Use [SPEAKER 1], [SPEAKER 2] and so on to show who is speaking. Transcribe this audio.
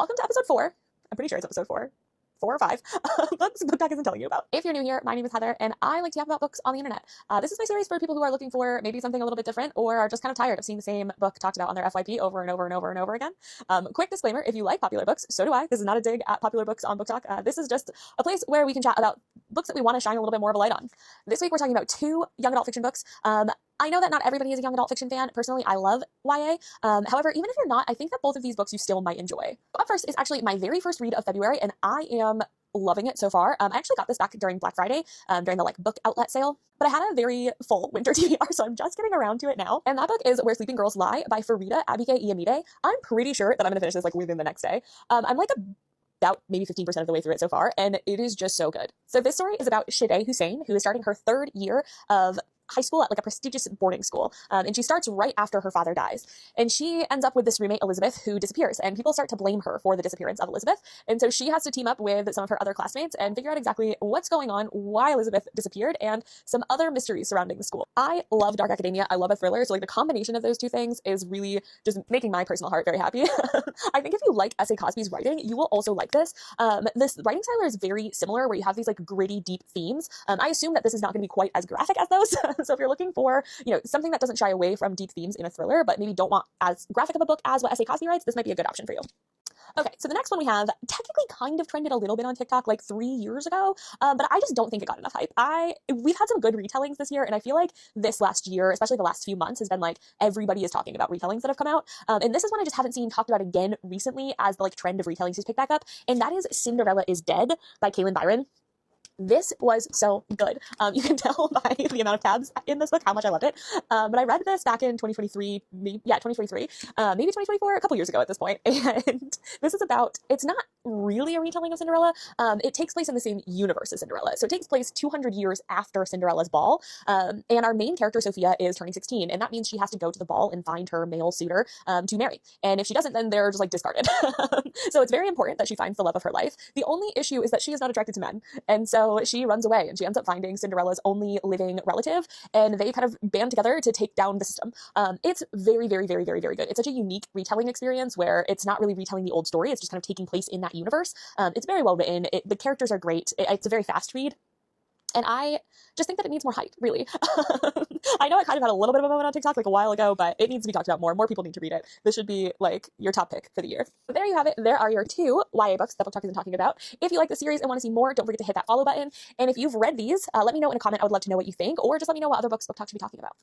[SPEAKER 1] welcome to episode 4. I'm pretty sure it's episode 4 or 5 books BookTok isn't telling you about. If you're new here, my name is Heather, and I like to talk about books on the internet. This is my series for people who are looking for maybe something a little bit different or are just kind of tired of seeing the same book talked about on their FYP over and over and over and over again. Quick disclaimer, if you like popular books, so do I. This is not a dig at popular books on BookTok. This is just a place where we can chat about books that we want to shine a little bit more of a light on. This week we're talking about 2 young adult fiction books. I know that not everybody is a young adult fiction fan. Personally, I love YA. However, even if you're not, I think that both of these books you still might enjoy. Up first is actually my very first read of February, and I am loving it so far. I actually got this back during Black Friday, during the book outlet sale, but I had a very full winter TBR, so I'm just getting around to it now. And that book is Where Sleeping Girls Lie by Farida Abike Iyamide. I'm pretty sure that I'm gonna finish this within the next day. I'm about maybe 15% of the way through it so far, and it is just so good. So this story is about Shideh Hussein, who is starting her 3rd year of high school at a prestigious boarding school. And she starts right after her father dies. And she ends up with this roommate, Elizabeth, who disappears. And people start to blame her for the disappearance of Elizabeth. And so she has to team up with some of her other classmates and figure out exactly what's going on, why Elizabeth disappeared, and some other mysteries surrounding the school. I love dark academia. I love a thriller. So the combination of those 2 things is really just making my personal heart very happy. I think if you like S.A. Cosby's writing, you will also like this. This writing style is very similar, where you have these gritty, deep themes. I assume that this is not going to be quite as graphic as those. So if you're looking for, something that doesn't shy away from deep themes in a thriller, but maybe don't want as graphic of a book as what S.A. Cosby writes, this might be a good option for you. Okay, so the next one we have technically kind of trended a little bit on TikTok 3 years ago, but I just don't think it got enough hype. We've had some good retellings this year, and I feel like this last year, especially the last few months, has been everybody is talking about retellings that have come out. And this is one I just haven't seen talked about again recently as the trend of retellings has picked back up, and that is Cinderella is Dead by Kailyn Byron. This was so good. You can tell by the amount of tabs in this book how much I loved it. But I read this back in 2023, maybe 2024, a couple years ago at this point. And this is about, it's not really a retelling of Cinderella. It takes place in the same universe as Cinderella. So it takes place 200 years after Cinderella's ball. And our main character, Sophia, is turning 16. And that means she has to go to the ball and find her male suitor to marry. And if she doesn't, then they're just discarded. So it's very important that she finds the love of her life. The only issue is that she is not attracted to men. And so she runs away and she ends up finding Cinderella's only living relative, and they kind of band together to take down the system. It's very, very, very, very, very good. It's such a unique retelling experience where it's not really retelling the old story. It's just kind of taking place in that universe. It's very well written. The characters are great. It's a very fast read. And I just think that it needs more hype, really. I know I kind of had a little bit of a moment on TikTok a while ago, but it needs to be talked about more. More people need to read it. This should be your top pick for the year. But there you have it. There are your 2 YA books that BookTok isn't talking about. If you like the series and want to see more, don't forget to hit that follow button. And if you've read these, let me know in a comment. I would love to know what you think, or just let me know what other books BookTok should be talking about.